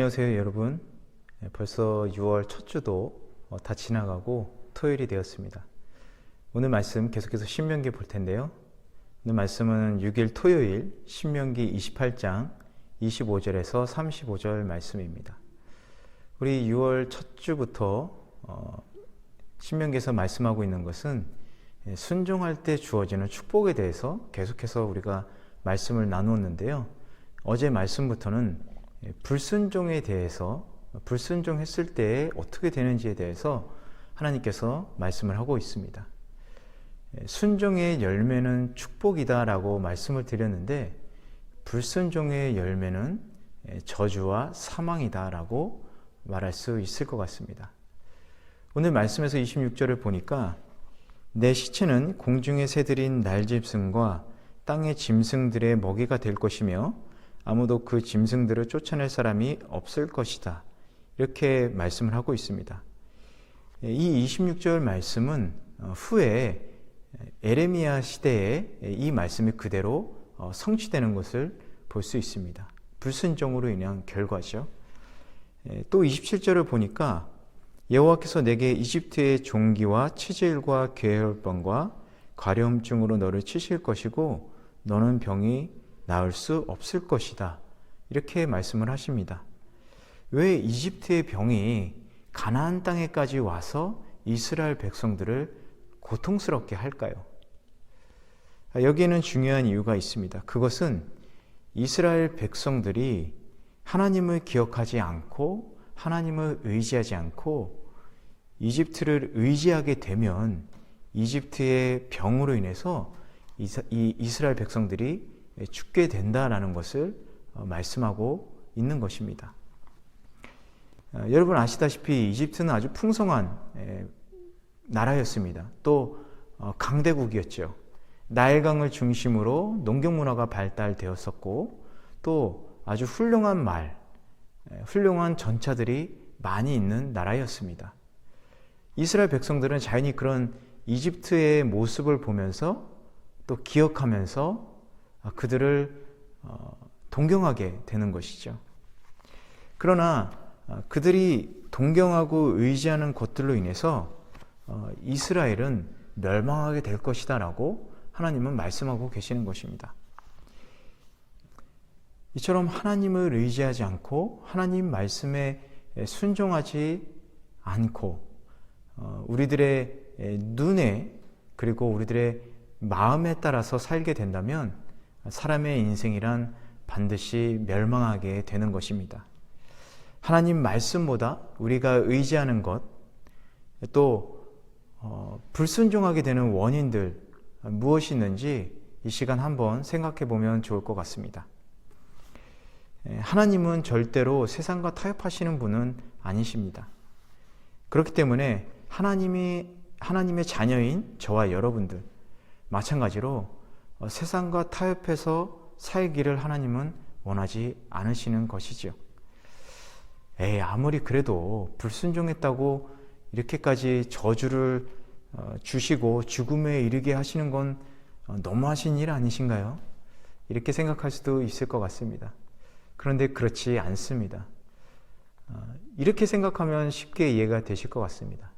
안녕하세요 여러분. 벌써 6월 첫 주도 다 지나가고 토요일이 되었습니다. 오늘 말씀 계속해서 신명기 볼 텐데요. 오늘 말씀은 6일 토요일 신명기 28장 25절에서 35절 말씀입니다. 우리 6월 첫 주부터 신명기에서 말씀하고 있는 것은 순종할 때 주어지는 축복에 대해서 계속해서 우리가 말씀을 나누었는데요. 어제 말씀부터는 불순종에 대해서, 불순종했을 때 어떻게 되는지에 대해서 하나님께서 말씀을 하고 있습니다. 순종의 열매는 축복이다 라고 말씀을 드렸는데, 불순종의 열매는 저주와 사망이다 라고 말할 수 있을 것 같습니다. 오늘 말씀에서 26절을 보니까 내 시체는 공중의 새들인 날짐승과 땅의 짐승들의 먹이가 될 것이며 아무도 그 짐승들을 쫓아낼 사람이 없을 것이다. 이렇게 말씀을 하고 있습니다. 이 26절 말씀은 후에 에레미야 시대에 이 말씀이 그대로 성취되는 것을 볼 수 있습니다. 불순종으로 인한 결과죠. 또 27절을 보니까 여호와께서 내게 이집트의 종기와 치질과 괴혈병과 가려움증으로 너를 치실 것이고 너는 병이 나을 수 없을 것이다. 이렇게 말씀을 하십니다. 왜 이집트의 병이 가나안 땅에까지 와서 이스라엘 백성들을 고통스럽게 할까요? 여기에는 중요한 이유가 있습니다. 그것은 이스라엘 백성들이 하나님을 기억하지 않고 하나님을 의지하지 않고 이집트를 의지하게 되면 이집트의 병으로 인해서 이스라엘 백성들이 죽게 된다라는 것을 말씀하고 있는 것입니다. 여러분 아시다시피 이집트는 아주 풍성한 나라였습니다. 또 강대국이었죠. 나일강을 중심으로 농경 문화가 발달되었었고 또 아주 훌륭한 훌륭한 전차들이 많이 있는 나라였습니다. 이스라엘 백성들은 자연히 그런 이집트의 모습을 보면서 또 기억하면서 그들을 동경하게 되는 것이죠. 그러나 그들이 동경하고 의지하는 것들로 인해서 이스라엘은 멸망하게 될 것이다 라고 하나님은 말씀하고 계시는 것입니다. 이처럼 하나님을 의지하지 않고 하나님 말씀에 순종하지 않고 우리들의 눈에 그리고 우리들의 마음에 따라서 살게 된다면 사람의 인생이란 반드시 멸망하게 되는 것입니다. 하나님 말씀보다 우리가 의지하는 것, 또 불순종하게 되는 원인들 무엇이 있는지 이 시간 한번 생각해 보면 좋을 것 같습니다. 하나님은 절대로 세상과 타협하시는 분은 아니십니다. 그렇기 때문에 하나님의 자녀인 저와 여러분들 마찬가지로 세상과 타협해서 살기를 하나님은 원하지 않으시는 것이죠. 아무리 그래도 불순종했다고 이렇게까지 저주를 주시고 죽음에 이르게 하시는 건 너무하신 일 아니신가요? 이렇게 생각할 수도 있을 것 같습니다. 그런데 그렇지 않습니다. 이렇게 생각하면 쉽게 이해가 되실 것 같습니다.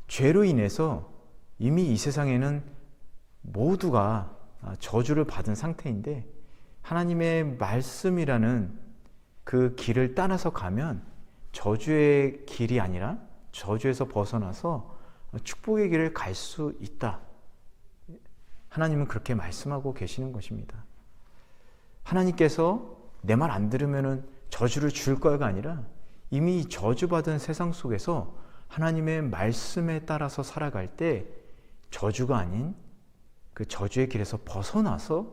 죄로 인해서 이미 이 세상에는 모두가 저주를 받은 상태인데 하나님의 말씀이라는 그 길을 따라서 가면 저주의 길이 아니라 저주에서 벗어나서 축복의 길을 갈 수 있다. 하나님은 그렇게 말씀하고 계시는 것입니다. 하나님께서 내 말 안 들으면 저주를 줄 거야가 아니라 이미 저주받은 세상 속에서 하나님의 말씀에 따라서 살아갈 때 저주가 아닌 그 저주의 길에서 벗어나서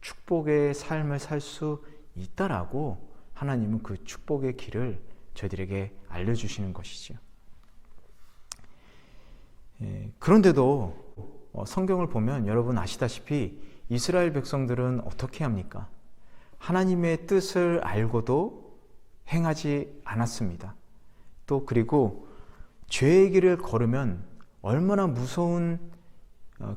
축복의 삶을 살 수 있다라고 하나님은 그 축복의 길을 저희들에게 알려주시는 것이죠. 그런데도 성경을 보면 여러분 아시다시피 이스라엘 백성들은 어떻게 합니까? 하나님의 뜻을 알고도 행하지 않았습니다. 또 그리고 죄의 길을 걸으면 얼마나 무서운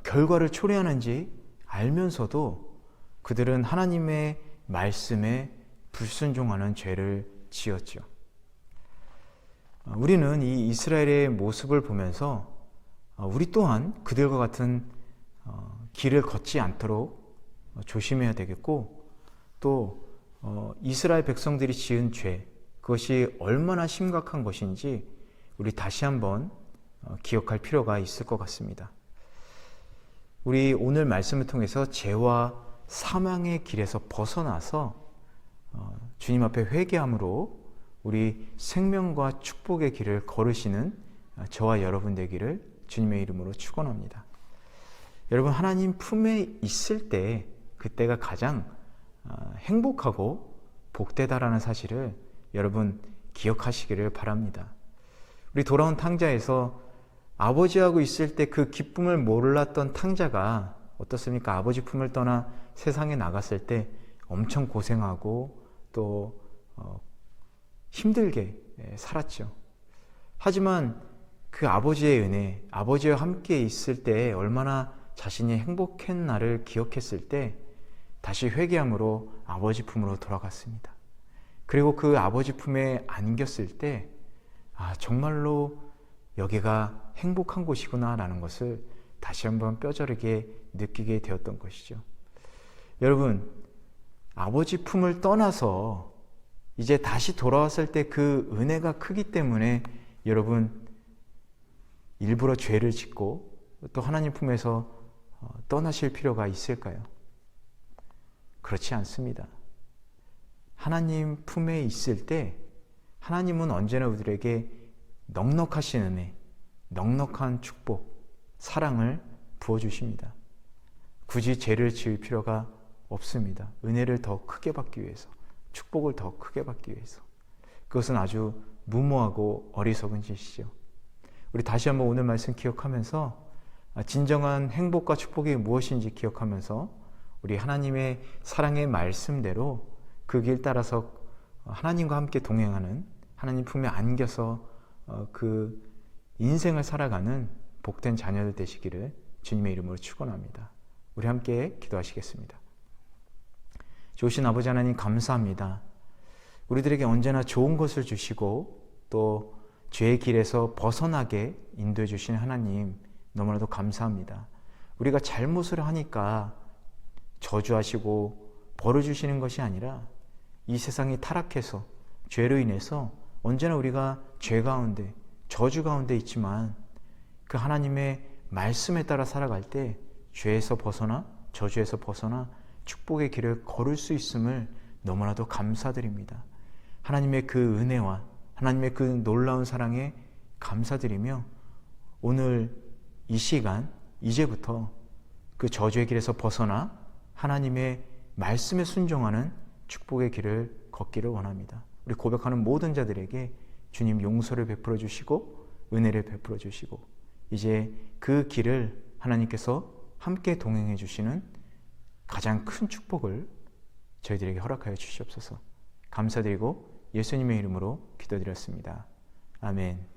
결과를 초래하는지 알면서도 그들은 하나님의 말씀에 불순종하는 죄를 지었죠. 우리는 이 이스라엘의 모습을 보면서 우리 또한 그들과 같은 길을 걷지 않도록 조심해야 되겠고, 또 이스라엘 백성들이 지은 죄, 그것이 얼마나 심각한 것인지 우리 다시 한번 기억할 필요가 있을 것 같습니다. 우리 오늘 말씀을 통해서 죄와 사망의 길에서 벗어나서 주님 앞에 회개함으로 우리 생명과 축복의 길을 걸으시는 저와 여러분 되기를 주님의 이름으로 축원합니다. 여러분, 하나님 품에 있을 때 그때가 가장 행복하고 복되다라는 사실을 여러분 기억하시기를 바랍니다. 우리 돌아온 탕자에서 아버지하고 있을 때 그 기쁨을 몰랐던 탕자가 어떻습니까? 아버지 품을 떠나 세상에 나갔을 때 엄청 고생하고 또 힘들게 살았죠. 하지만 그 아버지의 은혜, 아버지와 함께 있을 때 얼마나 자신이 행복했나를 기억했을 때 다시 회개함으로 아버지 품으로 돌아갔습니다. 그리고 그 아버지 품에 안겼을 때 정말로 여기가 행복한 곳이구나 라는 것을 다시 한번 뼈저리게 느끼게 되었던 것이죠. 여러분, 아버지 품을 떠나서 이제 다시 돌아왔을 때 그 은혜가 크기 때문에 여러분 일부러 죄를 짓고 또 하나님 품에서 떠나실 필요가 있을까요? 그렇지 않습니다. 하나님 품에 있을 때 하나님은 언제나 우리에게 넉넉하신 은혜, 넉넉한 축복, 사랑을 부어주십니다. 굳이 죄를 지을 필요가 없습니다. 은혜를 더 크게 받기 위해서, 축복을 더 크게 받기 위해서. 그것은 아주 무모하고 어리석은 짓이죠. 우리 다시 한번 오늘 말씀 기억하면서 진정한 행복과 축복이 무엇인지 기억하면서 우리 하나님의 사랑의 말씀대로 그 길 따라서 하나님과 함께 동행하는, 하나님 품에 안겨서 그 인생을 살아가는 복된 자녀들 되시기를 주님의 이름으로 축원합니다. 우리 함께 기도하시겠습니다. 좋으신 아버지 하나님, 감사합니다. 우리들에게 언제나 좋은 것을 주시고 또 죄의 길에서 벗어나게 인도해 주신 하나님, 너무나도 감사합니다. 우리가 잘못을 하니까 저주하시고 벌을 주시는 것이 아니라 이 세상이 타락해서 죄로 인해서 언제나 우리가 죄 가운데, 저주 가운데 있지만 그 하나님의 말씀에 따라 살아갈 때 죄에서 벗어나, 저주에서 벗어나 축복의 길을 걸을 수 있음을 너무나도 감사드립니다. 하나님의 그 은혜와 하나님의 그 놀라운 사랑에 감사드리며 오늘 이 시간 이제부터 그 저주의 길에서 벗어나 하나님의 말씀에 순종하는 축복의 길을 걷기를 원합니다. 우리 고백하는 모든 자들에게 주님 용서를 베풀어 주시고 은혜를 베풀어 주시고 이제 그 길을 하나님께서 함께 동행해 주시는 가장 큰 축복을 저희들에게 허락하여 주시옵소서. 감사드리고 예수님의 이름으로 기도드렸습니다. 아멘.